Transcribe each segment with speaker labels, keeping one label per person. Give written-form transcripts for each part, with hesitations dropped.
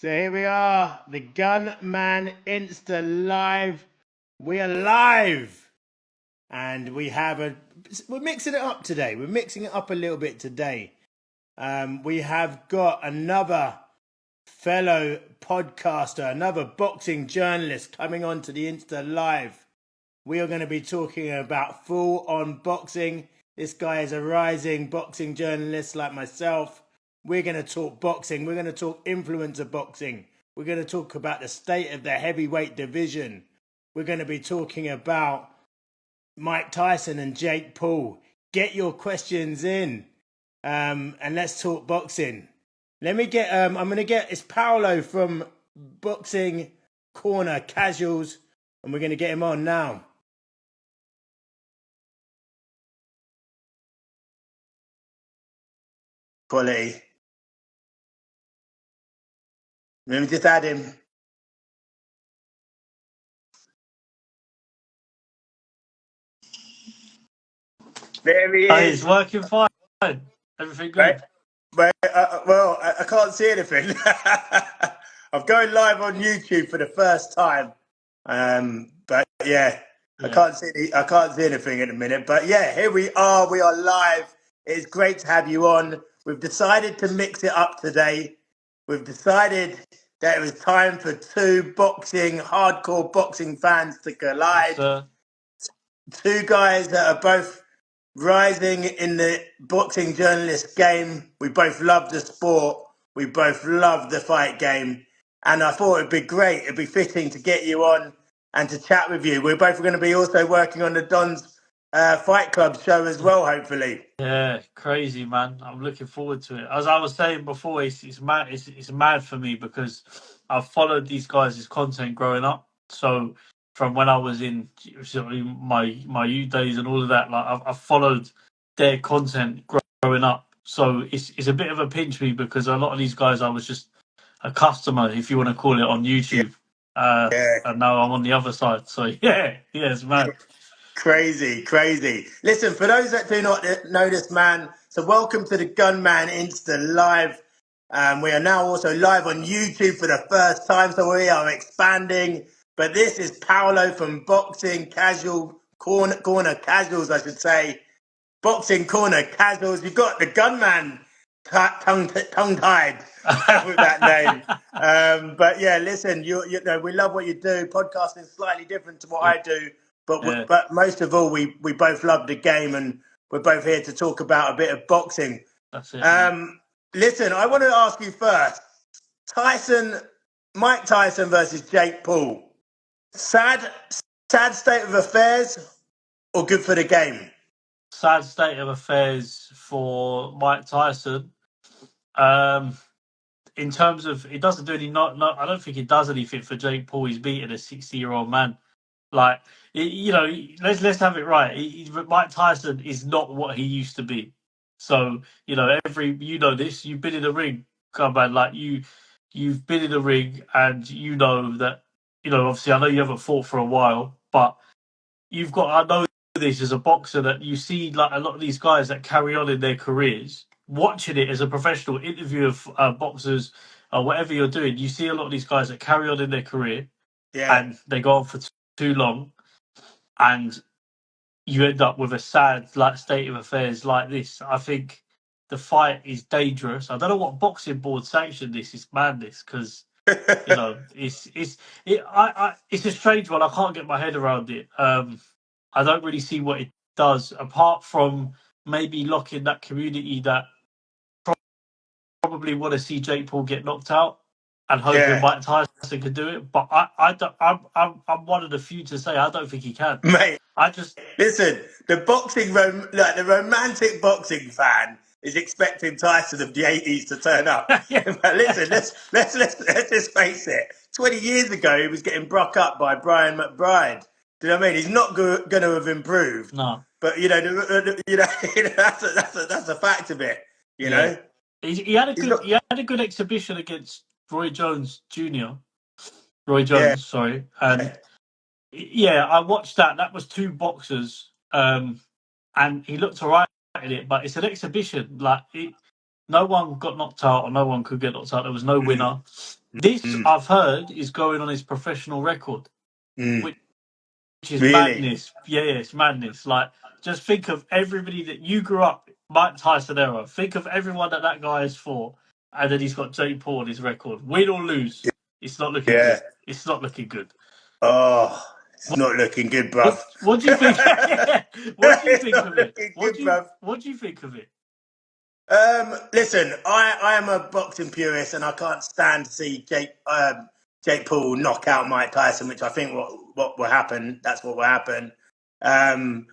Speaker 1: So here we are, the Gunman Insta Live. We are live, and we're mixing it up today. We're mixing it up a little bit today. We have got another fellow podcaster, another boxing journalist coming on to the Insta Live. We are going to be talking about full-on boxing. This guy is a rising boxing journalist like myself. We're going to talk boxing. We're going to talk influencer boxing. We're going to talk about the state of the heavyweight division. We're going to be talking about Mike Tyson and Jake Paul. Get your questions in, and let's talk boxing. I'm going to get, it's Paolo from Boxing Corner Casuals, and we're going to get him on now. Quality. Let me just add him. There he is.
Speaker 2: It's working fine. Everything good.
Speaker 1: I can't see anything. I'm going live on YouTube for the first time. But yeah, I can't see anything in a minute. But yeah, here we are. We are live. It's great to have you on. We've decided to mix it up today. We've decided that it was time for two hardcore boxing fans to collide.
Speaker 2: Yes,
Speaker 1: two guys that are both rising in the boxing journalist game. We both love the sport. We both love the fight game. And I thought it'd be great. It'd be fitting to get you on and to chat with you. We're both going to be also working on the Don's Fight Club show as well, hopefully.
Speaker 2: Yeah, crazy, man. I'm looking forward to it. As I was saying before, it's mad. It's mad for me because I've followed these guys' content growing up. So from when I was in my youth days and all of that, like I've followed their content growing up. So it's a bit of a pinch me because a lot of these guys I was just a customer, if you want to call it, on YouTube. And now I'm on the other side. So yeah, it's mad.
Speaker 1: Crazy. Listen, for those that do not know this man, so welcome to the Gunman Insta Live. We are now also live on YouTube for the first time, so we are expanding. But this is Paolo from Boxing Corner Casuals, I should say. Boxing Corner Casuals. You've got the Gunman tongue-tied with that name. But yeah, listen, you know, we love what you do. Podcasting is slightly different to what I do. But most of all, we both love the game, and we're both here to talk about a bit of boxing.
Speaker 2: That's it.
Speaker 1: Listen, I want to ask you first: Mike Tyson versus Jake Paul. Sad state of affairs, or good for the game?
Speaker 2: Sad state of affairs for Mike Tyson. In terms of, it doesn't do any. I don't think it does anything for Jake Paul. He's beating a 60-year-old man. Like, let's have it right. Mike Tyson is not what he used to be. So this. You've been in the ring, come on, like you've been in the ring, and you know that. Obviously, I know you haven't fought for a while, but you've got. I know this as a boxer that you see like a lot of these guys that carry on in their careers. Watching it as a professional interview of boxers or whatever you're doing, you see a lot of these guys that carry on in their career, and they go on for too long, and you end up with a sad state of affairs like this. I think the fight is dangerous. I don't know what boxing board sanctioned this. It's madness because it's a strange one. I can't get my head around it. I don't really see what it does apart from maybe locking that community that probably want to see Jake Paul get knocked out and hoping Mike Tyson can do it. But I'm one of the few to say I don't think he can.
Speaker 1: Mate,
Speaker 2: I just
Speaker 1: listen. The the romantic boxing fan is expecting Tyson of the '80s to turn up. But listen, let's just face it. 20 years ago, he was getting broke up by Brian McBride. Do you know what I mean? He's not going to have improved.
Speaker 2: No.
Speaker 1: But that's a fact of it. You know.
Speaker 2: He had a good exhibition against Roy Jones Jr. Sorry, and I watched that. That was two boxers, and he looked alright in it, but it's an exhibition. No one got knocked out, or no one could get knocked out. There was no
Speaker 1: Mm,
Speaker 2: winner. This,
Speaker 1: mm,
Speaker 2: I've heard, is going on his professional record,
Speaker 1: mm.
Speaker 2: which is
Speaker 1: Really?
Speaker 2: madness. Yeah, it's madness. Like, just think of everybody that you grew up, Mike Tyson era. Think of everyone that guy is for, and then he's got Jake Paul on his record. Win or lose, it's not looking
Speaker 1: Yeah.
Speaker 2: good. It's not looking good.
Speaker 1: Oh, it's not looking good, bruv.
Speaker 2: What do you think? What do you
Speaker 1: It's
Speaker 2: think
Speaker 1: not
Speaker 2: of it?
Speaker 1: looking good, bruv.
Speaker 2: What do you think of it?
Speaker 1: Listen, I am a boxing purist, and I can't stand to see Jake Paul knock out Mike Tyson, which I think what will happen. That's what will happen. Um,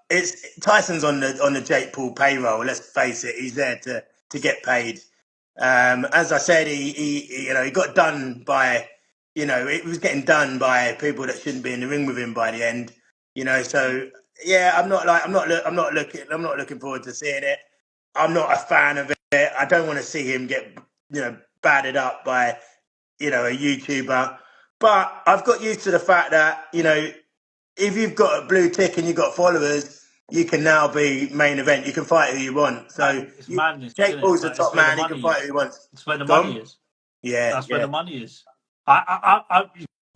Speaker 1: it's Tyson's on the Jake Paul payroll. Let's face it, he's there to get paid. As I said, he got done by it was getting done by people that shouldn't be in the ring with him by the end. So yeah, I'm not looking forward to seeing it. I'm not a fan of it. I don't want to see him get battered up by a YouTuber. But I've got used to the fact that if you've got a blue tick and you've got followers, you can now be main event. You can fight who you want. So
Speaker 2: It's madness,
Speaker 1: Jake
Speaker 2: isn't it?
Speaker 1: Paul's the
Speaker 2: It's
Speaker 1: top
Speaker 2: where the
Speaker 1: man. He can
Speaker 2: money
Speaker 1: fight who
Speaker 2: is.
Speaker 1: he wants.
Speaker 2: It's where the money
Speaker 1: Gone?
Speaker 2: is.
Speaker 1: Yeah,
Speaker 2: That's where
Speaker 1: yeah,
Speaker 2: the money is. I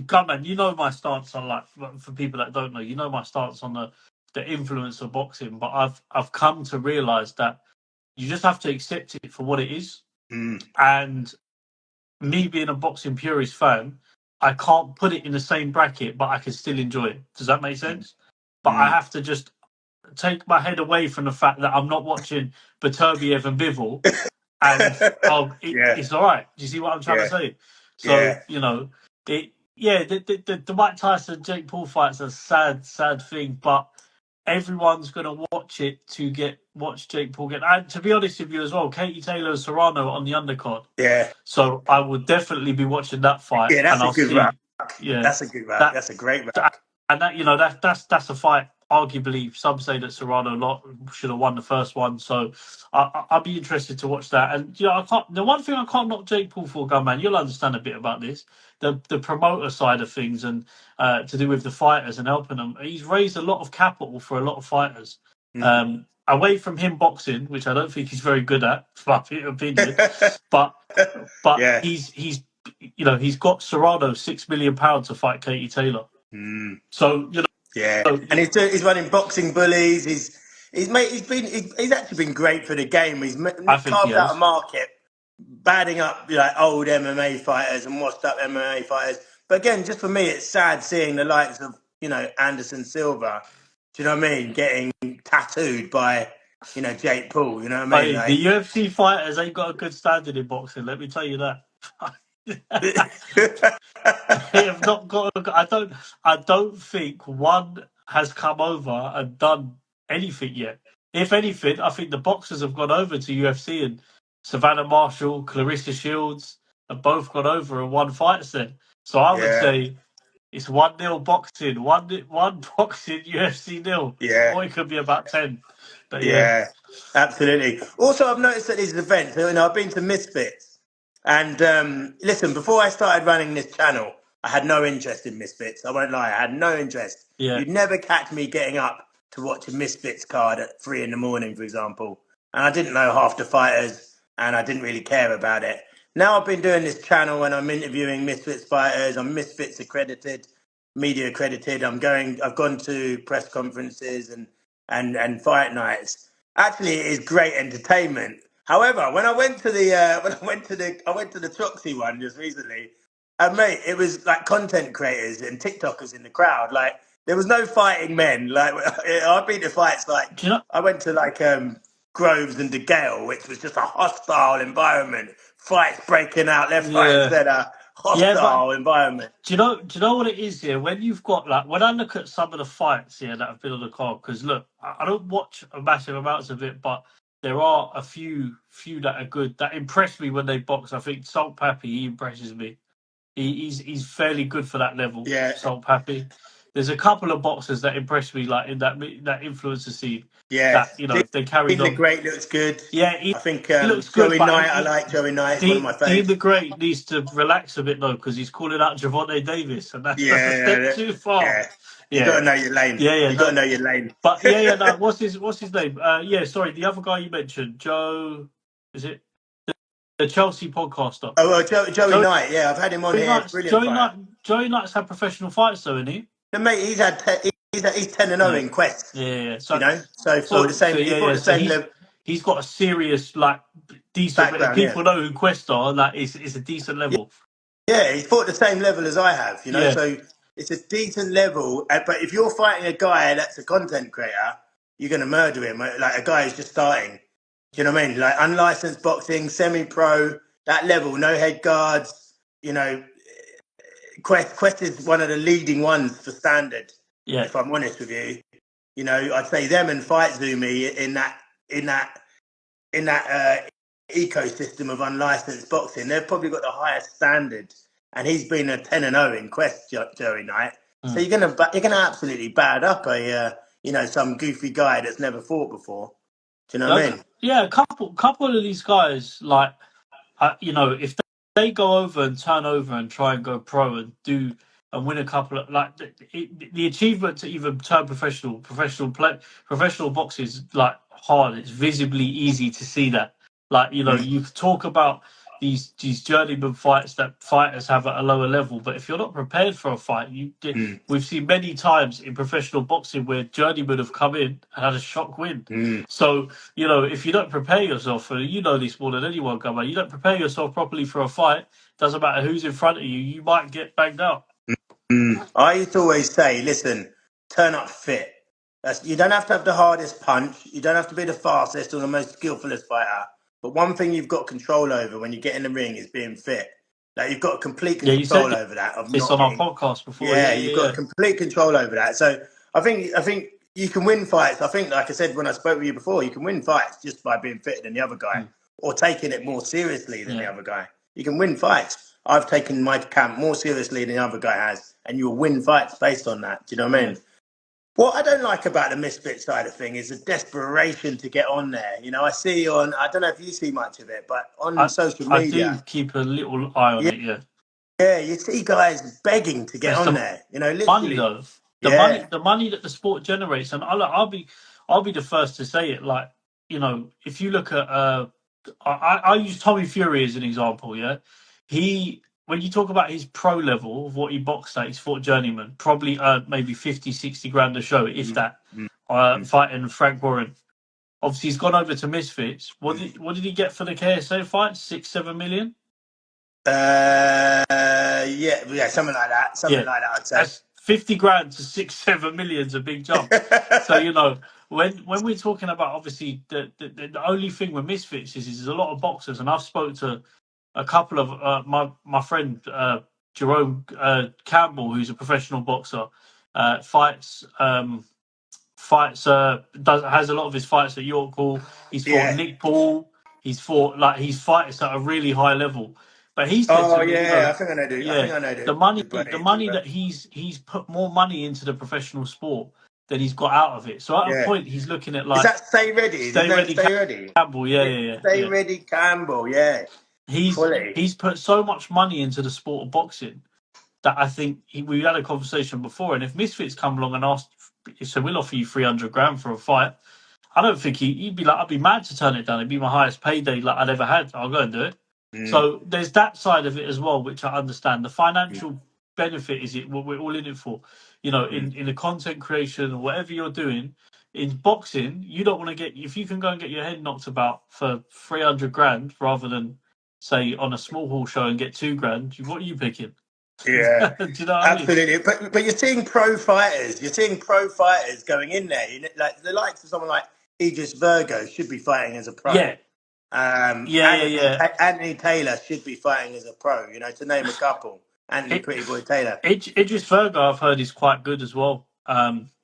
Speaker 2: come on, you know my stance on, like, for people that don't know, you know my stance on the influence of boxing. But I've come to realise that you just have to accept it for what it is.
Speaker 1: mm,
Speaker 2: And me being a boxing purist fan, I can't put it in the same bracket, but I can still enjoy it. Does that make
Speaker 1: mm,
Speaker 2: sense? But I
Speaker 1: mm.
Speaker 2: have to just take my head away from the fact that I'm not watching Beterbiev and Bivol, and
Speaker 1: Yeah,
Speaker 2: it's all right. Do you see what I'm trying to
Speaker 1: yeah,
Speaker 2: say? So
Speaker 1: yeah,
Speaker 2: yeah, the Mike Tyson Jake Paul fight's a sad thing, but everyone's gonna watch it to watch Jake Paul get. And to be honest with you as well, Katie Taylor and Serrano on the undercard.
Speaker 1: yeah,
Speaker 2: So I would definitely be watching that fight,
Speaker 1: yeah.
Speaker 2: and
Speaker 1: That's a
Speaker 2: I'll
Speaker 1: good rack.
Speaker 2: see. Yeah,
Speaker 1: That's a good rack.
Speaker 2: that
Speaker 1: That's a great
Speaker 2: that
Speaker 1: rack.
Speaker 2: and that that's a fight. Arguably, some say that Serrano should have won the first one. So I'll be interested to watch that. And I can't. The one thing I can't knock Jake Paul for, Gunman, you'll understand a bit about this. The promoter side of things, and to do with the fighters and helping them. He's raised a lot of capital for a lot of fighters.
Speaker 1: Mm.
Speaker 2: Away from him boxing, which I don't think he's very good at, for my opinion, but
Speaker 1: Yeah.
Speaker 2: he's got Serrano £6 million to fight Katie Taylor.
Speaker 1: Mm.
Speaker 2: So
Speaker 1: Yeah,
Speaker 2: know,
Speaker 1: and he's running boxing bullies. He's actually been great for the game. He's
Speaker 2: I think he
Speaker 1: carved out a
Speaker 2: has.
Speaker 1: market, batting up old MMA fighters and washed up MMA fighters. But again, just for me, it's sad seeing the likes of Anderson Silva. Do you know what I mean? Getting tattooed by Jake Paul. You know what I mean?
Speaker 2: Hey, the UFC fighters ain't got a good standard in boxing. Let me tell you that. They have not got. I don't think one has come over and done anything yet. If anything, I think the boxers have gone over to UFC, and Savannah Marshall, Clarissa Shields have both gone over and won fights then. So I would
Speaker 1: yeah,
Speaker 2: say it's 1-0 boxing, one boxing UFC nil,
Speaker 1: yeah.
Speaker 2: or it could be about 10. But yeah,
Speaker 1: Yeah, absolutely. Also, I've noticed at these events, I've been to Misfits. And listen, before I started running this channel, I had no interest in Misfits. I won't lie, I had no interest.
Speaker 2: yeah,
Speaker 1: You'd never catch me getting up to watch a Misfits card at 3 in the morning, for example. And I didn't know half the fighters, and I didn't really care about it. Now I've been doing this channel and I'm interviewing Misfits fighters. I'm Misfits accredited, media accredited. I've gone to press conferences and fight nights. Actually, it is great entertainment. However, when I went to the I went to the Troxy one just recently, and mate, it was like content creators and TikTokers in the crowd. Like there was no fighting men. Like I've been to fights like
Speaker 2: do you know?
Speaker 1: I went to Groves and De Gale, which was just a hostile environment. Fights breaking out left, right, and
Speaker 2: Yeah,
Speaker 1: centre.
Speaker 2: yeah, but
Speaker 1: Hostile environment.
Speaker 2: do you know what it is here? When you've got, like, when I look at some of the fights here that have been on the card, because look, I don't watch a massive amounts of it, but there are a few that are good that impress me when they box. I think Salt Pappy, he impresses me. He's fairly good for that level.
Speaker 1: Yeah,
Speaker 2: Salt Pappy. there's a couple of boxers that impressed me, like in that influencer scene.
Speaker 1: Yeah,
Speaker 2: That if they carried
Speaker 1: Dean the
Speaker 2: on,
Speaker 1: Great looks good.
Speaker 2: yeah,
Speaker 1: I think
Speaker 2: he looks good,
Speaker 1: Joey
Speaker 2: but
Speaker 1: Knight. I like Joey Knight. He's one of my
Speaker 2: Dean
Speaker 1: faves.
Speaker 2: the Great needs to relax a bit though, because he's calling out Javante Davis, and that's a step
Speaker 1: Yeah,
Speaker 2: too far.
Speaker 1: yeah. You got
Speaker 2: Yeah,
Speaker 1: to know your lane.
Speaker 2: yeah,
Speaker 1: You got to
Speaker 2: no,
Speaker 1: know your lane.
Speaker 2: but yeah. No, what's his name? Yeah, sorry, the other guy you mentioned, Joe. Is it the Chelsea podcaster?
Speaker 1: Oh, well, Joey
Speaker 2: Joey
Speaker 1: Knight. Yeah, I've had him on here.
Speaker 2: Knights.
Speaker 1: Brilliant fighter.
Speaker 2: Joey Knights had professional fights, though, isn't he?
Speaker 1: No, mate, he's 10-0
Speaker 2: Yeah,
Speaker 1: in Quest.
Speaker 2: yeah.
Speaker 1: You know, so fought the same. He fought the
Speaker 2: So
Speaker 1: same level
Speaker 2: he's got a serious, like, decent. But if
Speaker 1: background. Yeah,
Speaker 2: people know who Quest are, like, it's a decent level.
Speaker 1: yeah. He fought the same level as I have. You know,
Speaker 2: Yeah,
Speaker 1: so it's a decent level. But if you're fighting a guy that's a content creator, you're going to murder him. Like a guy who's just starting. Do you know what I mean? Like unlicensed boxing, semi-pro, that level, no head guards. You know, Quest is one of the leading ones for standard.
Speaker 2: yeah.
Speaker 1: If I'm honest with you, you know, I'd say them and Fight Zumi in that ecosystem of unlicensed boxing. They've probably got the highest standard, and he's been a 10-0 in Quest, Joey Knight. So
Speaker 2: Mm.
Speaker 1: you're gonna absolutely bad up some goofy guy that's never fought before. Do you know what I mean?
Speaker 2: Yeah, a couple of these guys, like, if they go over and turn over and try and go pro and do and win a couple of, like, the achievement to even turn professional boxing is like hard. It's visibly easy to see that. Like,
Speaker 1: Mm,
Speaker 2: you could talk about these journeyman fights that fighters have at a lower level, but if you're not prepared for a fight,
Speaker 1: mm,
Speaker 2: we've seen many times in professional boxing where journeymen have come in and had a shock win.
Speaker 1: mm.
Speaker 2: So, if you don't prepare yourself, and you know this more than anyone, Gummo, you don't prepare yourself properly for a fight, doesn't matter who's in front of you, you might get banged out.
Speaker 1: I used to always say, listen, turn up fit. You don't have to have the hardest punch. You don't have to be the fastest or the most skillfulest fighter. But one thing you've got control over when you get in the ring is being fit. Like you've got complete
Speaker 2: Yeah, you said
Speaker 1: control over that of
Speaker 2: this
Speaker 1: not
Speaker 2: on our
Speaker 1: getting.
Speaker 2: podcast before. Yeah,
Speaker 1: Yeah, you've
Speaker 2: yeah,
Speaker 1: got
Speaker 2: yeah.
Speaker 1: complete control over that. So I think you can win fights. I think, like I said when I spoke with you before, you can win fights just by being fitter than the other guy
Speaker 2: Mm,
Speaker 1: or taking it more seriously than the
Speaker 2: yeah.
Speaker 1: other guy. You can win fights. I've taken my camp more seriously than the other guy has, and you'll win fights based on that. Do you know what I
Speaker 2: Yeah.
Speaker 1: mean? What I don't like about the misfit side of thing is the desperation to get on there. You know, I see I don't know if you see much of it, but on
Speaker 2: I
Speaker 1: social
Speaker 2: I do
Speaker 1: media,
Speaker 2: keep a little eye on
Speaker 1: yeah,
Speaker 2: it, yeah.
Speaker 1: yeah, you see guys begging to get
Speaker 2: It's
Speaker 1: on
Speaker 2: the
Speaker 1: there. You know,
Speaker 2: money
Speaker 1: literally,
Speaker 2: though.
Speaker 1: yeah.
Speaker 2: The money that the sport generates, and I'll be the first to say it. Like, if you look at, I use Tommy Fury as an example. Yeah, when you talk about his pro level of what he boxed at, he's fought journeyman, probably earned maybe 50, 60 grand a show, if
Speaker 1: Mm,
Speaker 2: that.
Speaker 1: mm, mm,
Speaker 2: Fighting Frank Warren. Obviously, he's gone over to Misfits. What
Speaker 1: mm.
Speaker 2: did he get for the KSA fight? 6-7 million.
Speaker 1: Yeah, something like that. Something
Speaker 2: Yeah,
Speaker 1: like that, I'd say.
Speaker 2: that's 50 grand to 6-7 million's a big jump. So, when we're talking about, obviously, the only thing with Misfits is there's a lot of boxers, and I've spoke to a couple of my friend Jerome Campbell, who's a professional boxer, fights has a lot of his fights at York Hall. He's fought
Speaker 1: Yeah.
Speaker 2: Nick Paul. He's fights at a really high level. But he said
Speaker 1: Oh
Speaker 2: to me,
Speaker 1: yeah, I think I know. I
Speaker 2: yeah,
Speaker 1: think I know
Speaker 2: the
Speaker 1: the
Speaker 2: money,
Speaker 1: bloody
Speaker 2: the
Speaker 1: you're talking
Speaker 2: money
Speaker 1: about.
Speaker 2: that he's put more money into the professional sport than he's got out of it. So at a
Speaker 1: Yeah.
Speaker 2: point, he's looking at
Speaker 1: Is
Speaker 2: like
Speaker 1: that Stay Ready? Is his
Speaker 2: Stay
Speaker 1: name
Speaker 2: Ready
Speaker 1: Stay Ready?
Speaker 2: Campbell. Yeah,
Speaker 1: Yeah,
Speaker 2: yeah, yeah,
Speaker 1: Stay
Speaker 2: yeah.
Speaker 1: Ready Campbell. Yeah.
Speaker 2: He's
Speaker 1: Quality.
Speaker 2: he's put so much money into the sport of boxing that I think we had a conversation before. And if Misfits come along and ask, so we'll offer you 300 grand for a fight, I don't think he'd be like, I'd be mad to turn it down. It'd be my highest payday like I'd ever had. I'll go and do it.
Speaker 1: Mm,
Speaker 2: So there's that side of it as well, which I understand. The
Speaker 1: mm,
Speaker 2: financial benefit is it what we're all in it for.
Speaker 1: mm.
Speaker 2: In the content creation or whatever you're doing, in boxing, you don't want to get, if you can go and get your head knocked about for 300 grand rather than say on a small hall show and get 2 grand, what are you picking? Do
Speaker 1: Yeah.
Speaker 2: you know what I mean?
Speaker 1: Absolutely, but you're seeing pro fighters. You're seeing pro fighters going in there. Like the likes of someone like Idris Virgo should be fighting as a pro.
Speaker 2: Yeah, yeah, yeah.
Speaker 1: Anthony Taylor should be fighting as a pro. You know, to name a couple. Anthony
Speaker 2: It,
Speaker 1: Pretty Boy Taylor.
Speaker 2: Idris Virgo, I've heard, is quite good as well.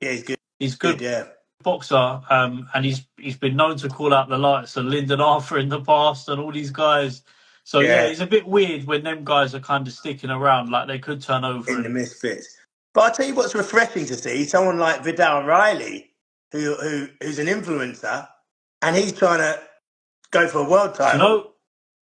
Speaker 1: Yeah, he's good.
Speaker 2: He's
Speaker 1: Good.
Speaker 2: good
Speaker 1: Yeah.
Speaker 2: boxer, and he's been known to call out the lights of Lyndon Arthur in the past and all these guys. So yeah,
Speaker 1: Yeah.
Speaker 2: it's a bit weird when them guys are kind of sticking around, like they could turn over
Speaker 1: In the
Speaker 2: and
Speaker 1: misfits. But I'll tell you what's refreshing to see someone like Vidal Riley, who's an influencer, and he's trying to go for a world
Speaker 2: Do you
Speaker 1: title,
Speaker 2: know?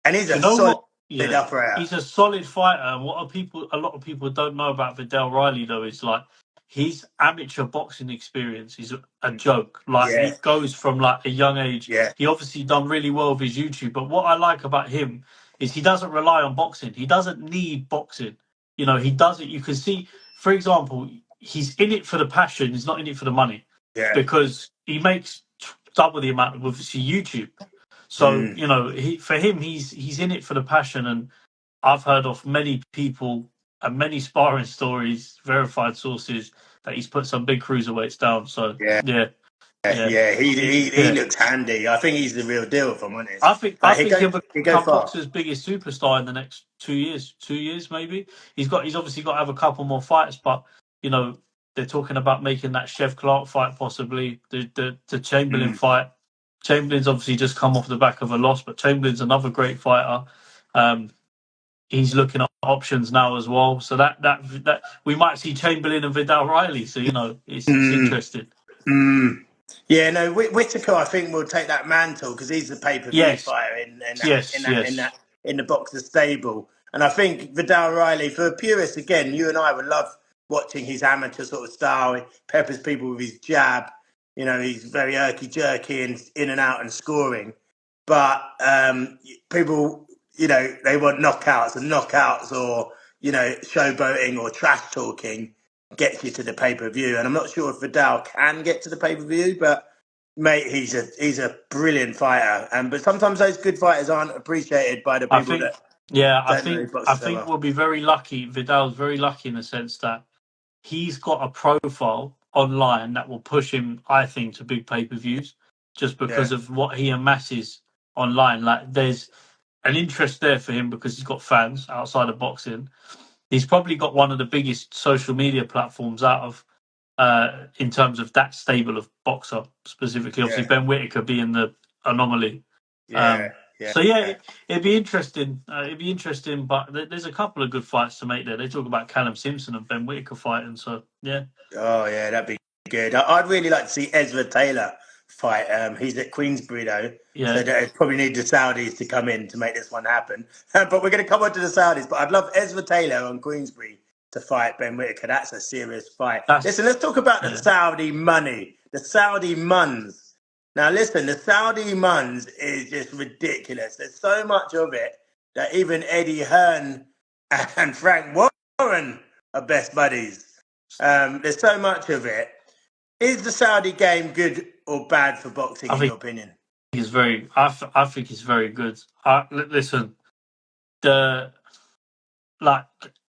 Speaker 1: and he's
Speaker 2: Do
Speaker 1: a
Speaker 2: you know
Speaker 1: solid
Speaker 2: what? Yeah,
Speaker 1: operator.
Speaker 2: he's a solid fighter. And what are people? A lot of people don't know about Vidal Riley though is like his amateur boxing experience is a joke. Like
Speaker 1: Yeah,
Speaker 2: it goes from like a young age.
Speaker 1: yeah,
Speaker 2: He obviously done really well with his YouTube. But what I like about him is he doesn't rely on boxing. He doesn't need boxing. You know, he does it. You can see, for example, he's in it for the passion. He's not in it for the money
Speaker 1: yeah.
Speaker 2: because he makes double the amount with YouTube. So
Speaker 1: Mm.
Speaker 2: you know, for him, he's in it for the passion, and I've heard of many people and many sparring stories, verified sources, that he's put some big cruiserweights down. So
Speaker 1: Yeah,
Speaker 2: yeah, yeah,
Speaker 1: yeah. He
Speaker 2: yeah.
Speaker 1: looks handy. I think he's the real deal, if I'm honest.
Speaker 2: I
Speaker 1: Like
Speaker 2: think he'll
Speaker 1: he go
Speaker 2: become
Speaker 1: far.
Speaker 2: boxer's biggest superstar in the next 2 years. 2 years maybe. He's obviously got to have a couple more fights, but you know they're talking about making that Chev Clark fight possibly, the Chamberlain
Speaker 1: Mm.
Speaker 2: fight. Chamberlain's obviously just come off the back of a loss, but Chamberlain's another great fighter. Um, he's looking at options now as well. So that we might see Chamberlain and Vidal Riley. So you know it's
Speaker 1: Mm.
Speaker 2: interesting.
Speaker 1: Mm. Yeah, no, Whitaker, I think will take that mantle because he's the pay-per-view
Speaker 2: Yes,
Speaker 1: fighter in that in
Speaker 2: yes,
Speaker 1: that in
Speaker 2: yes.
Speaker 1: that in the boxer stable. And I think Vidal Riley, for purists, again, you and I would love watching his amateur sort of style. He peppers people with his jab. You know, he's very irky jerky and in and out and scoring. But people, you know, they want knockouts, and knockouts, or you know, showboating or trash talking gets you to the pay per view. And I'm not sure if Vidal can get to the pay per view, but mate, he's a brilliant fighter. And but sometimes those good fighters aren't appreciated by the
Speaker 2: I
Speaker 1: people
Speaker 2: think,
Speaker 1: that
Speaker 2: yeah,
Speaker 1: don't know
Speaker 2: I
Speaker 1: boxing so
Speaker 2: think
Speaker 1: well.
Speaker 2: we'll be very lucky. Vidal's very lucky in the sense that he's got a profile online that will push him, I think, to big pay per views, just
Speaker 1: Yeah,
Speaker 2: because of what he amasses online. Like, there's an interest there for him because he's got fans outside of boxing. He's probably got one of the biggest social media platforms out of in terms of that stable of boxer specifically. Obviously,
Speaker 1: yeah,
Speaker 2: Ben Whitaker being the anomaly.
Speaker 1: yeah, yeah.
Speaker 2: So yeah, it'd be interesting. It'd be interesting, but there's a couple of good fights to make there. They talk about Callum Simpson and Ben Whitaker fighting. So yeah,
Speaker 1: Oh yeah, that'd be good. I'd really like to see Ezra Taylor fight. He's at Queensbury though,
Speaker 2: yeah,
Speaker 1: so they probably need the Saudis to come in to make this one happen. But we're going to come on to the Saudis. But I'd love Ezra Taylor on Queensbury to fight Ben Whitaker. That's a serious fight. Listen,
Speaker 2: that's
Speaker 1: let's talk about the
Speaker 2: yeah.
Speaker 1: Saudi money, the Saudi muns. Now listen, the Saudi muns is just ridiculous. There's so much of it that even Eddie Hearn and Frank Warren are best buddies. There's so much of it. Is the Saudi game good or bad for boxing,
Speaker 2: I
Speaker 1: in your
Speaker 2: think
Speaker 1: opinion?
Speaker 2: he's very. I think he's very good. Listen, the like,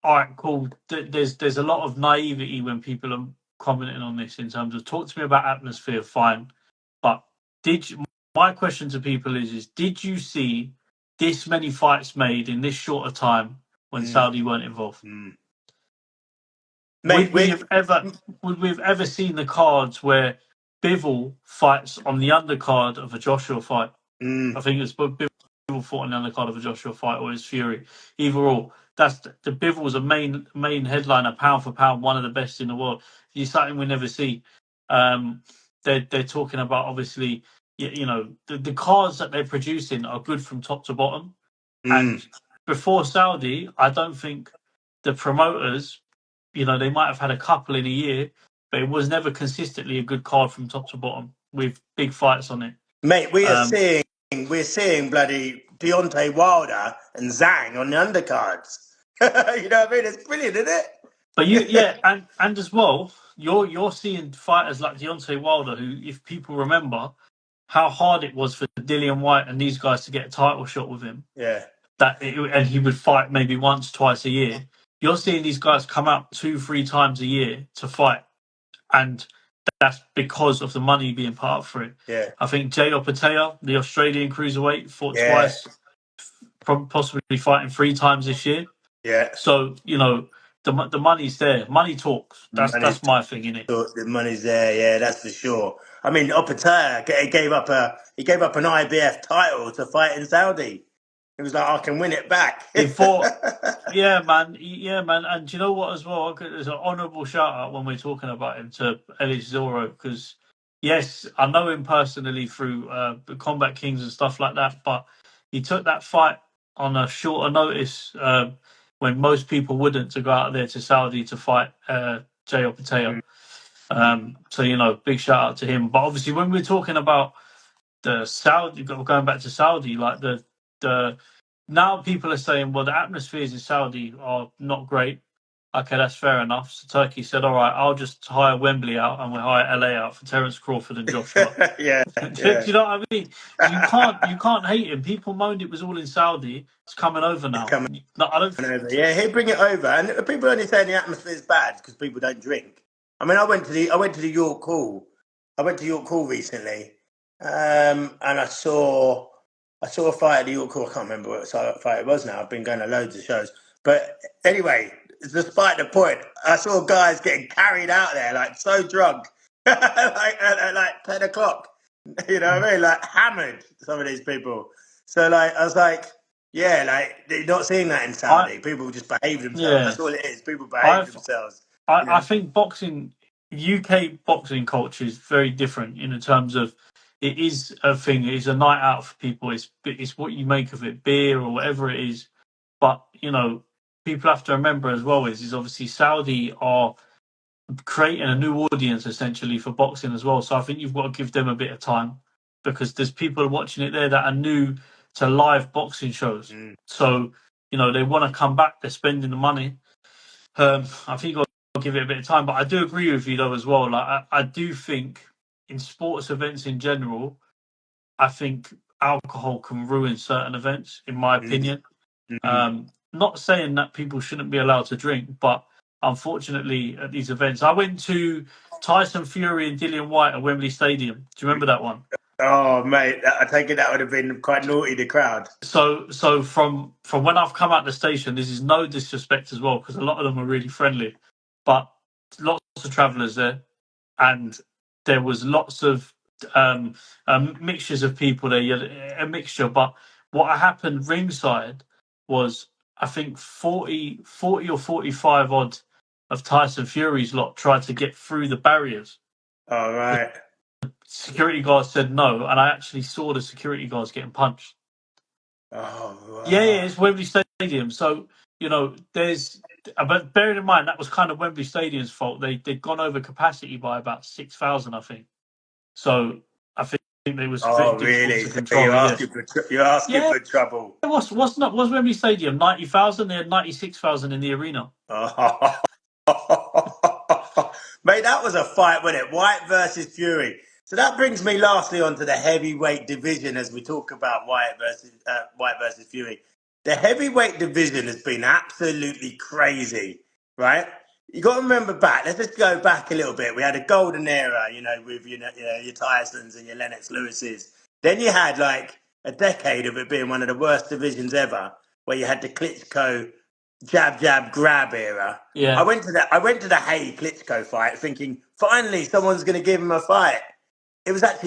Speaker 2: all right, cool. There's a lot of naivety when people are commenting on this in terms of talk to me about atmosphere, fine, but did you, my question to people is did you see this many fights made in this short a time when
Speaker 1: Mm,
Speaker 2: Saudi weren't involved?
Speaker 1: mm. Mate,
Speaker 2: Would we have ever seen the cards where Bivol fights on the undercard of a Joshua fight? I
Speaker 1: mm,
Speaker 2: think it's Bivol fought on the undercard of a Joshua fight, or his Fury. Either or. That's the Bivol was a main headliner, pound for pound, one of the best in the world. It's something we never see. Um, they're talking about obviously, you know, the cards that they're producing are good from top to bottom.
Speaker 1: mm.
Speaker 2: And before Saudi, I don't think the promoters, you know, they might have had a couple in a year, but it was never consistently a good card from top to bottom with big fights on it.
Speaker 1: Mate,
Speaker 2: Um,
Speaker 1: we're seeing bloody Deontay Wilder and Zhang on the undercards. You know what I mean? It's brilliant, isn't
Speaker 2: but
Speaker 1: it?
Speaker 2: and as well, you're seeing fighters like Deontay Wilder, who, if people remember, how hard it was for Dillian White and these guys to get a title shot with him.
Speaker 1: Yeah,
Speaker 2: And he would fight maybe once, twice a year. You're seeing these guys come out 2-3 times a year to fight, and that's because of the money being part up for it.
Speaker 1: yeah,
Speaker 2: I think Jay Opatea, the Australian cruiserweight, fought
Speaker 1: yeah,
Speaker 2: twice, possibly fighting 3 times this year.
Speaker 1: yeah.
Speaker 2: So you know the money's there. Money talks.
Speaker 1: Money's
Speaker 2: That's my thing in it.
Speaker 1: the money's there. Yeah, that's for sure. I mean, Opetaya gave up an IBF title to fight in Saudi. It was like, I can win it back.
Speaker 2: He fought. Yeah, man. Yeah, man. And do you know what as well? There's an honourable shout out when we're talking about him to Ellis Zoro because, yes, I know him personally through the Combat Kings and stuff like that, but he took that fight on a shorter notice when most people wouldn't to go out there to Saudi to fight Jay Opateo. So, you know, big shout out to him. But obviously, when we're talking about the Saudi, going back to Saudi, like the now people are saying, well, the atmospheres in Saudi are not great. Okay, that's fair enough. So Turkey said, all right, I'll just hire Wembley out and we'll hire LA out for Terence Crawford and Joshua.
Speaker 1: Yeah,
Speaker 2: Do you know what I mean? You can't hate him. People moaned it was all in Saudi. It's coming over
Speaker 1: it's
Speaker 2: now.
Speaker 1: coming
Speaker 2: No, I don't.
Speaker 1: over. Yeah, he'll bring it over. And people only saying the atmosphere is bad because people don't drink. I mean, I went to the York Hall. I went to York Hall recently, and I saw a fight at the York Hall. I can't remember what fight it was now. I've been going to loads of shows. But anyway, despite the point, I saw guys getting carried out there like so drunk, at like 10 o'clock. You know what I mean? Like hammered, some of these people. So like I was like, yeah, like you're not seeing that in Saudi. People just behave themselves.
Speaker 2: Yeah,
Speaker 1: That's all it is. People behave
Speaker 2: I've
Speaker 1: themselves. You
Speaker 2: I
Speaker 1: know.
Speaker 2: think boxing, UK boxing culture is very different in terms of it is a thing. It's a night out for people. It's what you make of it, beer or whatever it is. But you know, people have to remember as well is obviously Saudi are creating a new audience essentially for boxing as well. So I think you've got to give them a bit of time because there's people watching it there that are new to live boxing shows. So you know they want to come back. They're spending the money. I think you've got to give it a bit of time. But I do agree with you though as well. Like I do think in sports events in general, I think alcohol can ruin certain events. In my opinion, not saying that people shouldn't be allowed to drink, but unfortunately at these events, I went to Tyson Fury and Dillian White at Wembley Stadium. Do you remember that one?
Speaker 1: Oh, mate, I take it that would have been quite naughty, the crowd.
Speaker 2: So from when I've come out the station, this is no disrespect as well because a lot of them are really friendly, but lots of travellers there, and there was lots of mixtures of people there. You had a mixture, but what happened ringside was I think 40 or 45 odd of Tyson Fury's lot tried to get through the barriers.
Speaker 1: All right.
Speaker 2: Security guards said no, and I actually saw the security guards getting punched.
Speaker 1: Oh,
Speaker 2: Yeah,
Speaker 1: wow.
Speaker 2: it's Wembley Stadium. So, you know, there's, but bearing in mind, that was kind of Wembley Stadium's fault. They'd gone over capacity by about 6,000, I think. So I think it was very
Speaker 1: Oh,
Speaker 2: difficult
Speaker 1: really?
Speaker 2: to
Speaker 1: So
Speaker 2: control it. Yes.
Speaker 1: you're asking
Speaker 2: Yeah.
Speaker 1: for trouble.
Speaker 2: Was Wembley Stadium 90,000? They had 96,000 in the arena.
Speaker 1: Oh. Mate, that was a fight, wasn't it? White versus Fury. So that brings me lastly onto the heavyweight division as we talk about White versus Fury. The heavyweight division has been absolutely crazy, right? You got to remember back. Let's just go back a little bit. We had a golden era, with your Tysons and your Lennox Lewises. Then you had like a decade of it being one of the worst divisions ever, where you had the Klitschko jab jab grab era.
Speaker 2: Yeah.
Speaker 1: I went to the Hay Klitschko fight thinking finally someone's going to give him a fight. It was out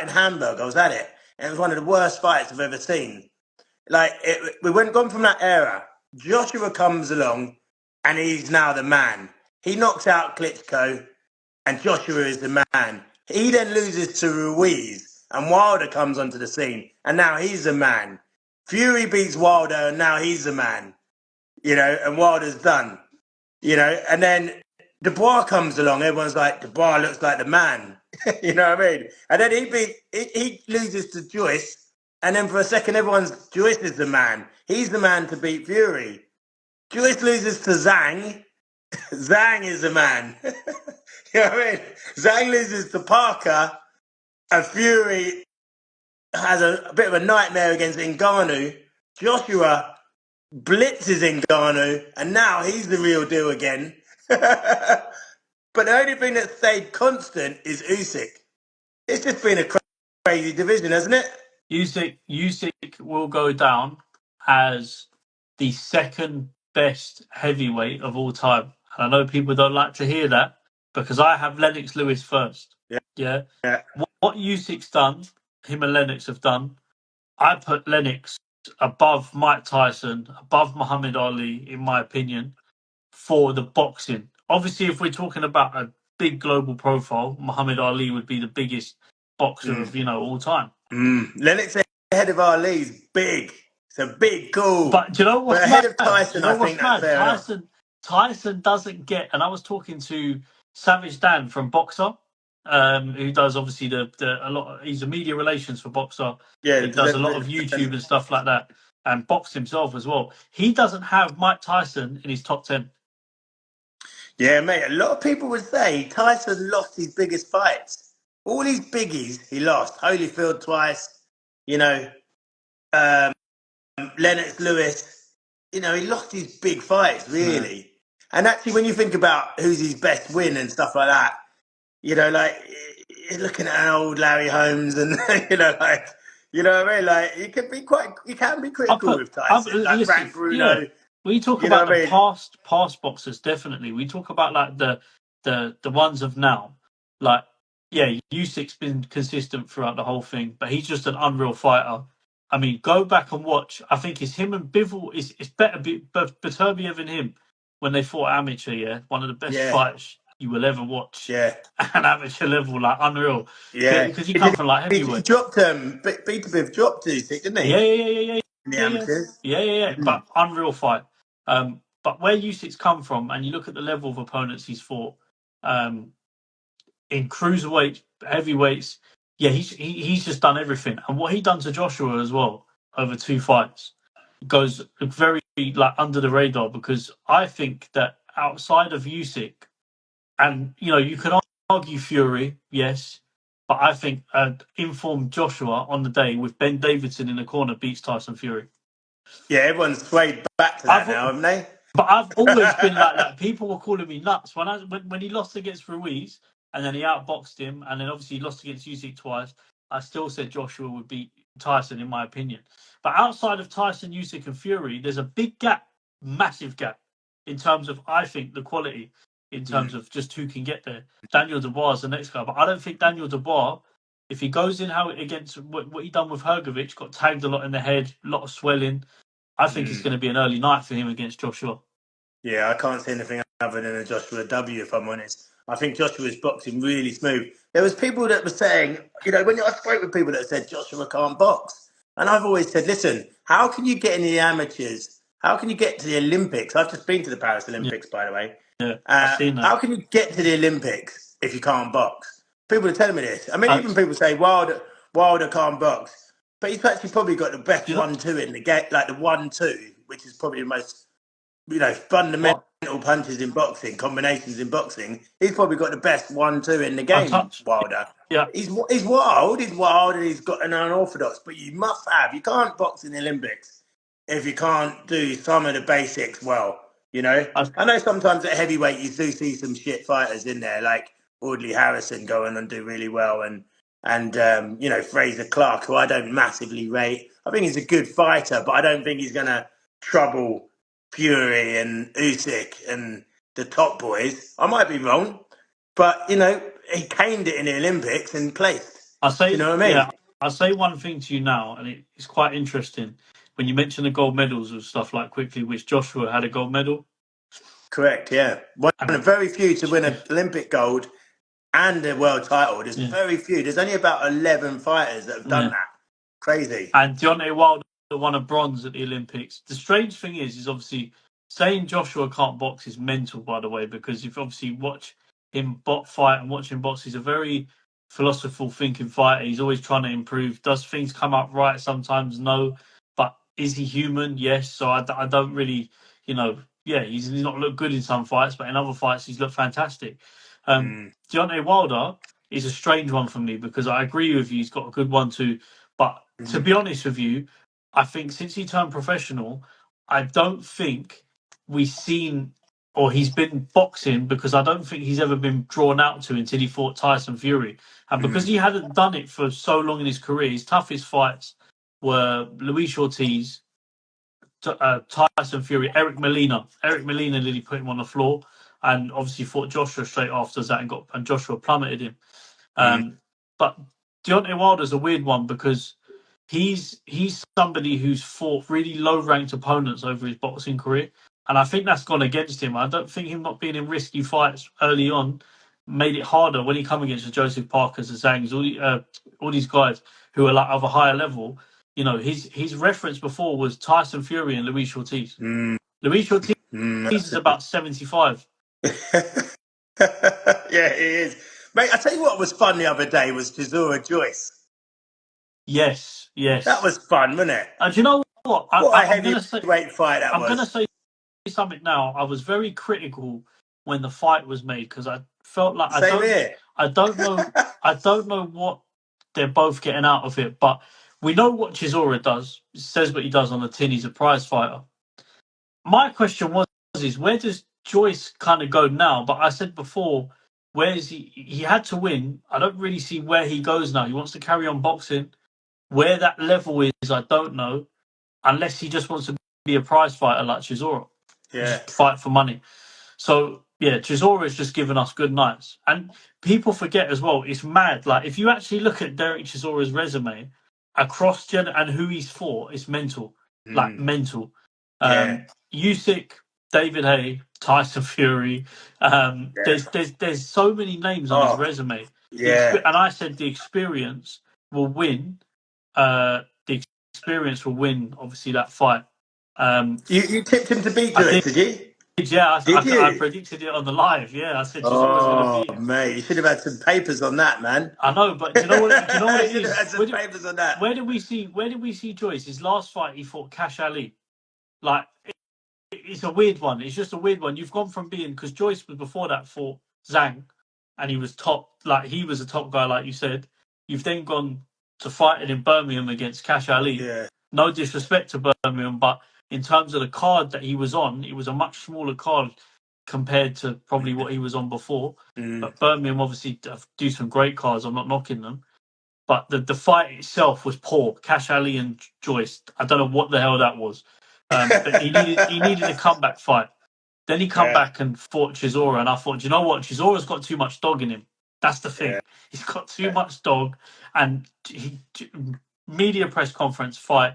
Speaker 1: in Hamburg. I was at it, and it was one of the worst fights I've ever seen. We went gone from that era. Joshua comes along, and he's now the man. He knocks out Klitschko, and Joshua is the man. He then loses to Ruiz, and Wilder comes onto the scene, and now he's the man. Fury beats Wilder, and now he's the man. And Wilder's done. And then Dubois comes along. Everyone's like, Dubois looks like the man. You know what I mean? And then he loses to Joyce, and then for a second, Joyce is the man. He's the man to beat Fury. Joyce loses to Zhang. Zhang is the man. You know what I mean? Zhang loses to Parker, and Fury has a bit of a nightmare against Ngannou. Joshua blitzes Ngannou, and now he's the real deal again. But the only thing that stayed constant is Usyk. It's just been a crazy division, hasn't it?
Speaker 2: Usyk will go down as the second best heavyweight of all time. And I know people don't like to hear that because I have Lennox Lewis first.
Speaker 1: Yeah.
Speaker 2: Yeah.
Speaker 1: Yeah.
Speaker 2: What Usyk's done, him and Lennox have done, I put Lennox above Mike Tyson, above Muhammad Ali, in my opinion, for the boxing. Obviously, if we're talking about a big global profile, Muhammad Ali would be the biggest boxer of all time.
Speaker 1: Lennox ahead of Ali's big. It's a big call.
Speaker 2: But do you know
Speaker 1: But
Speaker 2: what's
Speaker 1: ahead
Speaker 2: mad?
Speaker 1: of
Speaker 2: Do you
Speaker 1: Tyson,
Speaker 2: know
Speaker 1: I think
Speaker 2: what's
Speaker 1: that's
Speaker 2: mad?
Speaker 1: fair enough.
Speaker 2: Tyson doesn't get. And I was talking to Savage Dan from Boxer, who does obviously a lot. He's a media relations for Boxer.
Speaker 1: Yeah,
Speaker 2: He does a lot of YouTube and stuff like that, and box himself as well. He doesn't have Mike Tyson in his top 10.
Speaker 1: Yeah, mate. A lot of people would say Tyson lost his biggest fights. All his biggies, he lost. Holyfield twice. You know, um, Lennox Lewis. You know, he lost his big fights
Speaker 2: Yeah.
Speaker 1: really. And actually, when you think about who's his best win and stuff like that, you know, like you're looking at an old Larry Holmes, and you know what I mean. Like you can be critical with Tyson, like
Speaker 2: Listen,
Speaker 1: Frank
Speaker 2: yeah.
Speaker 1: Bruno.
Speaker 2: We talk
Speaker 1: You know
Speaker 2: about
Speaker 1: what
Speaker 2: the
Speaker 1: I mean?
Speaker 2: past boxers, definitely. We talk about like the ones of now. Like, yeah, Usyk's been consistent throughout the whole thing, but he's just an unreal fighter. I mean, go back and watch. I think it's him and Bivol. It's better Beterbiev and him when they fought amateur. Yeah, one of the best
Speaker 1: Yeah,
Speaker 2: fights you will ever watch
Speaker 1: yeah,
Speaker 2: at an amateur level, like unreal.
Speaker 1: yeah.
Speaker 2: Because you come from like
Speaker 1: He
Speaker 2: heavyweight.
Speaker 1: dropped Beterbiev dropped Usyk, didn't he?
Speaker 2: Yeah, yeah, yeah, yeah, yeah,
Speaker 1: In the
Speaker 2: yeah, yeah,
Speaker 1: amateurs.
Speaker 2: yeah, yeah, yeah.
Speaker 1: Mm.
Speaker 2: But unreal fight. But where Usyk's come from, and you look at the level of opponents he's fought, um, in cruiserweight, heavyweights, yeah, he's just done everything. And what he done to Joshua as well over 2 fights goes very like under the radar, because I think that outside of Usyk, and you could argue Fury, yes, but I think informed Joshua on the day with Ben Davidson in the corner beats Tyson Fury.
Speaker 1: Yeah, everyone's swayed back to that
Speaker 2: I've
Speaker 1: now, haven't they?
Speaker 2: But I've always been like that. People were calling me nuts when he lost against Ruiz, and then he outboxed him, and then obviously he lost against Usyk twice. I still said Joshua would beat Tyson, in my opinion. But outside of Tyson, Usyk, and Fury, there's a big gap, massive gap, in terms of, I think, the quality, in terms
Speaker 1: Mm.
Speaker 2: of just who can get there. Daniel Dubois is the next guy, but I don't think Daniel Dubois, if he goes in how against what he done with Hergovich, got tagged a lot in the head, a lot of swelling. I think it's
Speaker 1: Mm.
Speaker 2: going to be an early night for him against Joshua.
Speaker 1: Yeah, I can't see anything other than a Joshua W, if I'm honest. I think Joshua's boxing really smooth. There was people that were saying, you know, when I spoke with people that said Joshua can't box, and I've always said, listen, how can you get in the amateurs? How can you get to the Olympics? I've just been to the Paris
Speaker 2: Yeah,
Speaker 1: Olympics, by the way.
Speaker 2: yeah, I've seen that.
Speaker 1: How can you get to the Olympics if you can't box? People are telling me this. I mean,
Speaker 2: I,
Speaker 1: even people say Wilder can't box, but he's actually probably got the best
Speaker 2: you know
Speaker 1: 1-2 in the game, like the 1-2, which is probably the most fundamental
Speaker 2: what?
Speaker 1: punches in boxing, combinations in boxing. He's probably got the best 1-2 in the
Speaker 2: I
Speaker 1: game,
Speaker 2: touch.
Speaker 1: Wilder.
Speaker 2: Yeah,
Speaker 1: He's wild, and he's got an unorthodox. But you can't box in the Olympics if you can't do some of the basics well. You know,
Speaker 2: I,
Speaker 1: I know sometimes at heavyweight you do see some shit fighters in there, like Audley Harrison go on and do really well, and you know, Fraser Clark, who I don't massively rate. I think he's a good fighter, but I don't think he's gonna trouble Fury and Usyk and the top boys. I might be wrong, but you know, he caned it in the Olympics and placed.
Speaker 2: I
Speaker 1: Do you
Speaker 2: say,
Speaker 1: know what I mean?
Speaker 2: yeah, I say one thing to you now, and it's quite interesting when you mention the gold medals and stuff like quickly, which Joshua had a gold medal,
Speaker 1: Correct, yeah. One
Speaker 2: and
Speaker 1: of very few to win an Olympic gold and a world title. There's
Speaker 2: yeah,
Speaker 1: very few. There's only about 11 fighters that have done
Speaker 2: yeah.
Speaker 1: that. Crazy.
Speaker 2: And Deontay Wilder won a bronze at the Olympics. The strange thing is obviously saying Joshua can't box is mental, by the way, because if you obviously watch him fight and watch him box, he's a very philosophical thinking fighter. He's always trying to improve. Does things come up right sometimes? No. But is he human? Yes. So I don't really, yeah, he's not looked good in some fights, but in other fights he's looked fantastic.
Speaker 1: Mm,
Speaker 2: Deontay Wilder is a strange one for me because I agree with you. He's got a good one too, but to
Speaker 1: mm,
Speaker 2: be honest with you, I think since he turned professional, I don't think we've seen or he's been boxing, because I don't think he's ever been drawn out to until he fought Tyson Fury. And because
Speaker 1: mm,
Speaker 2: he hadn't done it for so long in his career, his toughest fights were Luis Ortiz, Tyson Fury, Eric Molina. Eric Molina nearly put him on the floor, and obviously fought Joshua straight after that and Joshua plummeted him.
Speaker 1: mm,
Speaker 2: But Deontay Wilder's a weird one because he's somebody who's fought really low ranked opponents over his boxing career, and I think that's gone against him. I don't think him not being in risky fights early on made it harder when he come against the Joseph Parkers, the Zangs, all these guys who are like of a higher level. You know, his reference before was Tyson Fury and Luis Ortiz. Luis Ortiz is about 75.
Speaker 1: Yeah, he is. Mate, I tell you what was fun the other day was Chisora Joyce.
Speaker 2: Yes,
Speaker 1: That
Speaker 2: yes.
Speaker 1: was fun, wasn't it?
Speaker 2: And you know what?
Speaker 1: What a
Speaker 2: I'm gonna say
Speaker 1: heavyweight fight that
Speaker 2: I'm gonna
Speaker 1: was.
Speaker 2: say something now. I was very critical when the fight was made because I felt like
Speaker 1: Same here.
Speaker 2: I don't know what they're both getting out of it, but we know what Chisora does. He says what he does on the tin. He's a prize fighter. My question is where does Joyce kind of go now? But I said before, where is he? He had to win. I don't really see where he goes now. He wants to carry on boxing. Where that level is, I don't know. Unless he just wants to be a prize fighter like Chisora,
Speaker 1: Yeah.
Speaker 2: just fight for money. So yeah, Chisora has just given us good nights, and people forget as well. It's mad. Like if you actually look at Derek Chisora's resume across and who he's fought, it's mental. Like mental.
Speaker 1: Yeah.
Speaker 2: Usyk, David Haye, Tyson Fury.
Speaker 1: Yeah.
Speaker 2: There's so many names on his
Speaker 1: Oh,
Speaker 2: resume.
Speaker 1: yeah.
Speaker 2: And I said the experience will win. The experience will win. Obviously, that fight.
Speaker 1: You tipped him to beat
Speaker 2: I
Speaker 1: Joyce,
Speaker 2: did.
Speaker 1: did you?
Speaker 2: Yeah,
Speaker 1: Did
Speaker 2: I
Speaker 1: you?
Speaker 2: predicted it on the live. Yeah, I said Chisora's going to
Speaker 1: Oh,
Speaker 2: beat him.
Speaker 1: mate, you should have had some papers on that, man.
Speaker 2: I know, but
Speaker 1: You
Speaker 2: do you know what? Do you know what it
Speaker 1: should have
Speaker 2: is?
Speaker 1: had some papers on that.
Speaker 2: Where did we see Joyce? His last fight, he fought Cash Ali. Like it's a weird one. It's just a weird one. You've gone from being because Joyce was before that fought Zhang, and he was top. Like he was a top guy, like you said. You've then gone to fighting in Birmingham against Cash Ali.
Speaker 1: Yeah.
Speaker 2: No disrespect to Birmingham, but in terms of the card that he was on, it was a much smaller card compared to probably what he was on before. But Birmingham obviously do some great cards. I'm not knocking them, but the fight itself was poor. Cash Ali and Joyce. I don't know what the hell that was, but he needed a comeback fight. Then he come
Speaker 1: Yeah.
Speaker 2: back and fought Chisora, and I thought, do you know what? Chisora's got too much dog in him. That's the thing.
Speaker 1: Yeah.
Speaker 2: He's got too much dog, and media press conference fight.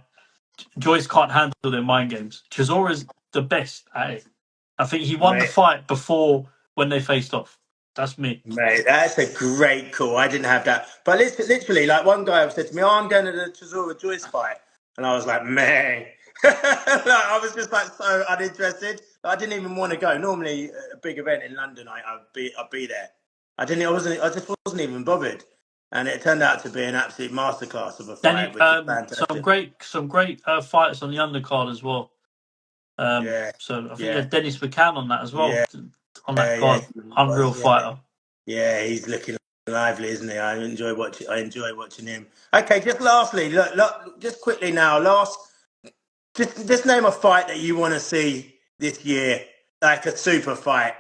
Speaker 2: Joyce can't handle their mind games. Chisora's the best at it. I think he won the
Speaker 1: Mate,
Speaker 2: fight before when they faced off. That's me.
Speaker 1: mate, that's a great call. I didn't have that. But literally, like one guy said to me, "Oh, I'm going to the Chisora Joyce fight." And I was like, man. Like, I was just like so uninterested. I didn't even want to go. Normally, a big event in London, I'd be there. I just wasn't even bothered. And it turned out to be an absolute masterclass of a
Speaker 2: Then
Speaker 1: fight, which is fantastic.
Speaker 2: some great fights on the undercard as well.
Speaker 1: Yeah,
Speaker 2: So I think
Speaker 1: yeah,
Speaker 2: there's Dennis McCann on that as well.
Speaker 1: yeah,
Speaker 2: On that
Speaker 1: yeah.
Speaker 2: card,
Speaker 1: He
Speaker 2: unreal
Speaker 1: was, yeah.
Speaker 2: fighter.
Speaker 1: Yeah, he's looking lively, isn't he? I enjoy watching him. Okay, just lastly, look, just quickly now, just name a fight that you want to see this year, like a super fight,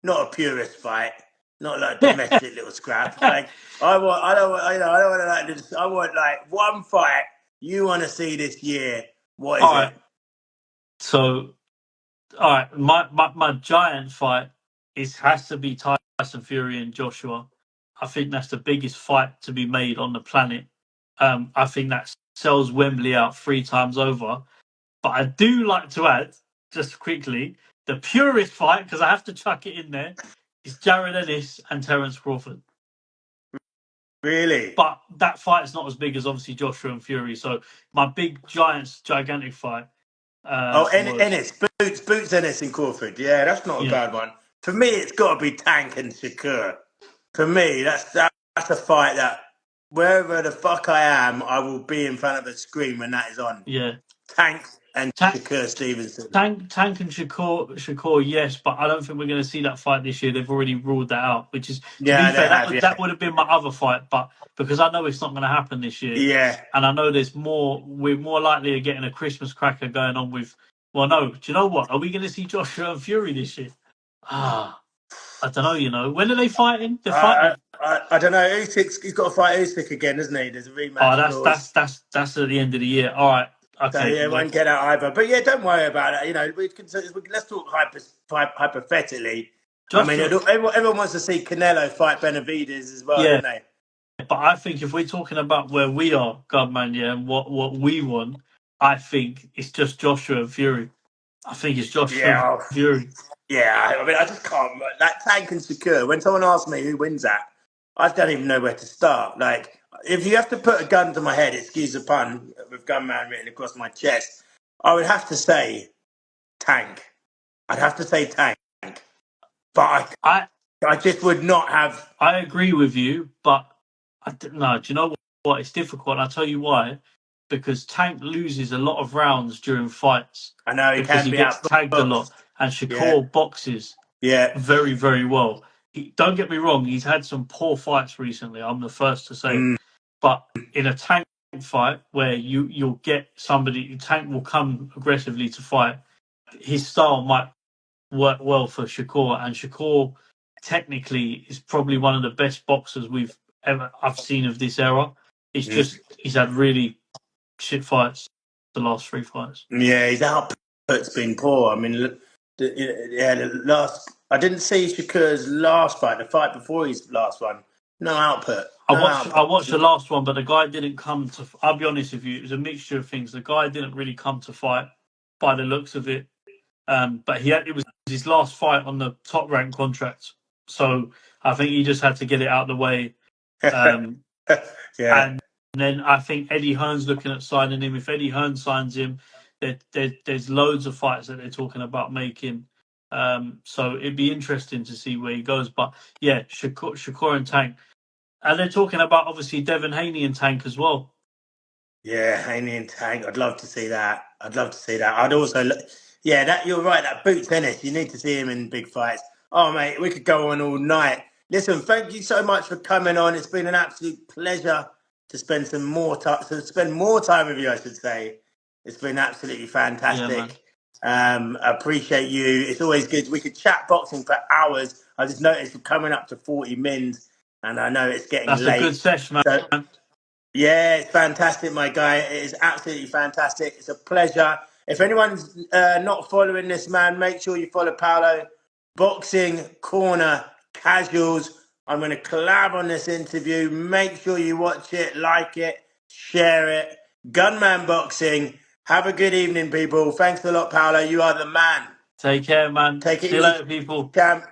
Speaker 1: not a purist fight, not like a domestic little scrap. Like I don't want, I don't want to like this. I want like one fight you want to see this year. What is
Speaker 2: All right.
Speaker 1: it?
Speaker 2: So all right, my giant fight has to be Tyson Fury and Joshua. I think that's the biggest fight to be made on the planet. I think that sells Wembley out 3 times over. But I do like to add, just quickly, the purest fight, because I have to chuck it in there, is Jared Ennis and Terence Crawford.
Speaker 1: Really?
Speaker 2: But that fight is not as big as obviously Joshua and Fury. So my gigantic fight
Speaker 1: Oh,
Speaker 2: was
Speaker 1: Ennis, Boots Ennis and Crawford. Yeah, that's not a
Speaker 2: yeah.
Speaker 1: bad one. For me, it's got to be Tank and Shakur. For me, that's a fight that wherever the fuck I am, I will be in front of a screen when that is on.
Speaker 2: Yeah.
Speaker 1: Tank and
Speaker 2: Tank,
Speaker 1: Shakur Stevenson.
Speaker 2: Tank and Shakur, yes, but I don't think we're going to see that fight this year. They've already ruled that out. Which is, to be
Speaker 1: Yeah, they
Speaker 2: fair,
Speaker 1: have. Yeah,
Speaker 2: that would have been my other fight, but because I know it's not going to happen this year,
Speaker 1: yeah.
Speaker 2: and I know we're more likely of getting a Christmas cracker going on with. Well, no, do you know what? Are we going to see Joshua and Fury this year? Ah, I don't know. When are they fighting? They're
Speaker 1: I,
Speaker 2: fighting.
Speaker 1: I don't know. He's got to fight Usyk again, isn't he? There's a
Speaker 2: Oh,
Speaker 1: rematch clause.
Speaker 2: that's at the end of the year. All right,
Speaker 1: So
Speaker 2: okay.
Speaker 1: yeah,
Speaker 2: Well,
Speaker 1: won't get out either. But yeah, don't worry about it. You know, let's talk hypothetically. I mean,
Speaker 2: Joshua,
Speaker 1: everyone wants to see Canelo fight Benavidez as well,
Speaker 2: yeah.
Speaker 1: don't they?
Speaker 2: but I think if we're talking about where we are, Gunman, yeah, and what we want, I think it's just Joshua and Fury. I think it's Joshua and
Speaker 1: Yeah,
Speaker 2: Fury.
Speaker 1: yeah. I mean, I just can't. That Tank and Secure. When someone asks me who wins that, I don't even know where to start. Like, if you have to put a gun to my head, excuse the pun, with Gunman written across my chest, I would have to say Tank. I'd have to say Tank, but
Speaker 2: I
Speaker 1: I just would not have.
Speaker 2: I agree with you, but I don't know. Do you know what? It's difficult. And I'll tell you why. Because Tank loses a lot of rounds during fights
Speaker 1: I know he
Speaker 2: because
Speaker 1: can
Speaker 2: he
Speaker 1: be
Speaker 2: gets tagged a
Speaker 1: outboxed.
Speaker 2: lot, and
Speaker 1: Yeah,
Speaker 2: Shakur boxes
Speaker 1: yeah.
Speaker 2: very, very well. Don't get me wrong; he's had some poor fights recently. I'm the first to say,
Speaker 1: Mm,
Speaker 2: but in a Tank fight where you'll get somebody, Tank will come aggressively to fight. His style might work well for Shakur, and Shakur technically is probably one of the best boxers I've seen of this era. It's
Speaker 1: mm.
Speaker 2: just he's had really shit fights the last three fights.
Speaker 1: Yeah, his output's been poor. I mean, the last. I didn't see Shakur's last fight, the fight before his last one. No output.
Speaker 2: I
Speaker 1: No
Speaker 2: watched I
Speaker 1: output.
Speaker 2: watched the last one, but the guy didn't come to. I'll be honest with you, it was a mixture of things. The guy didn't really come to fight by the looks of it. But it was his last fight on the top rank contract, so I think he just had to get it out of the way. Um,
Speaker 1: Yeah,
Speaker 2: and then I think Eddie Hearn's looking at signing him. If Eddie Hearn signs him, there's loads of fights that they're talking about making. So it'd be interesting to see where he goes. But yeah, Shakur and Tank, and they're talking about obviously Devin Haney and Tank as well.
Speaker 1: yeah. Haney and Tank. I'd love to see that. I'd love to see that. I'd also, yeah. That you're right. That boot tennis. You need to see him in big fights. Oh, mate, we could go on all night. Listen, thank you so much for coming on. It's been an absolute pleasure to spend some more time. To spend more time with you, I should say. It's been absolutely
Speaker 2: Yeah, man,
Speaker 1: fantastic. I appreciate you. It's always good. We could chat boxing for hours. I just noticed we're coming up to 40 mins, and I know it's getting
Speaker 2: that's a good
Speaker 1: late.
Speaker 2: sesh, man.
Speaker 1: So yeah, it's fantastic, my guy. It is absolutely fantastic. It's a pleasure. If anyone's not following this man, make sure you follow Paolo. Boxing Corner Casuals. I'm going to collab on this interview. Make sure you watch it, like it, share it. Gunman Boxing. Have a good evening, people. Thanks a lot, Paolo. You are the man.
Speaker 2: Take care, man.
Speaker 1: Take it
Speaker 2: See you
Speaker 1: easy,
Speaker 2: later, people.
Speaker 1: champ.